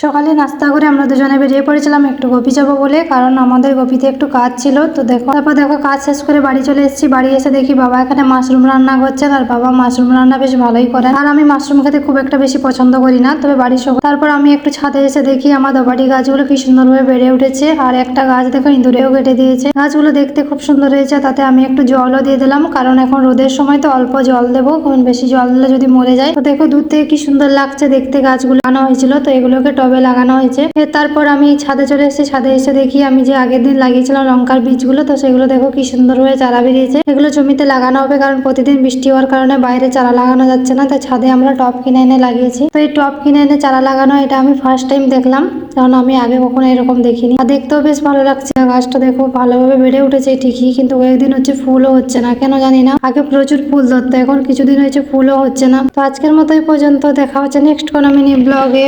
সকালে নাস্তা করে আমরা দুজনে বেরিয়ে পড়েছিলাম একটু গোপী যাবো বলে, কারণ আমাদের গোপীতে একটু কাজ ছিল। তো তারপর কাজ শেষ করে বাড়ি চলে এসেছি। বাড়ি এসে দেখি বাবা এখানে মাশরুম রান্না করছেন, আর বাবা মাশরুম রান্না বেশ ভালোই করেন। আর আমি মাশরুম খেতে খুব একটা বেশি পছন্দ করি না, তবে বাড়ির সব। তারপর আমি একটু ছাদে এসে দেখি আমার দোপাটি গাছগুলো কি সুন্দরভাবে বেড়ে উঠেছে, আর একটা গাছ দেখো ইঁদুরেও কেটে দিয়েছে। গাছগুলো দেখতে খুব সুন্দর হয়েছে, তাতে আমি একটু জলও দিয়ে দিলাম, কারণ এখন রোদের সময় তো অল্প জল দেবো, কারণ বেশি জল দিলে যদি মরে যায়। তো দেখো দূর থেকে কি সুন্দর লাগছে দেখতে। গাছগুলো লাগানো হয়েছিল, তো এগুলোকে টবে লাগানো হয়েছে। তারপর আমি ছাদে চলে এসেছি। ছাদে এসে দেখি আমি যে আগের দিন লাগিয়েছিলাম লঙ্কার বীজগুলো, তো সেগুলো দেখো কি সুন্দর হয়ে চারা বেরিয়েছে। এগুলো জমিতে লাগানো হবে, কারণ প্রতিদিন বৃষ্টি হওয়ার কারণে বাইরে চারা লাগানো যাচ্ছে না, তাই ছাদে আমরা টব কিনে এনে লাগিয়েছি। তো এই টব কিনে এনে চারা লাগানো এটা আমি ফার্স্ট টাইম দেখলাম, কারণ আমি আগে কখনো এরকম দেখিনি। আর দেখতেও বেশ ভালো লাগছে। গাছটা দেখো ভালোভাবে বেড়ে উঠেছে ঠিকই, কিন্তু কয়েকদিন হচ্ছে ফুলও হচ্ছে না, কেন জানি না। আগে প্রচুর ফুল ধরতো, এখন কিছুদিন হয়েছে ফুলও হচ্ছে না। তো আজকের মতো এই পর্যন্ত। দেখা হচ্ছে নেক্সট কোনো মিনি ব্লগে।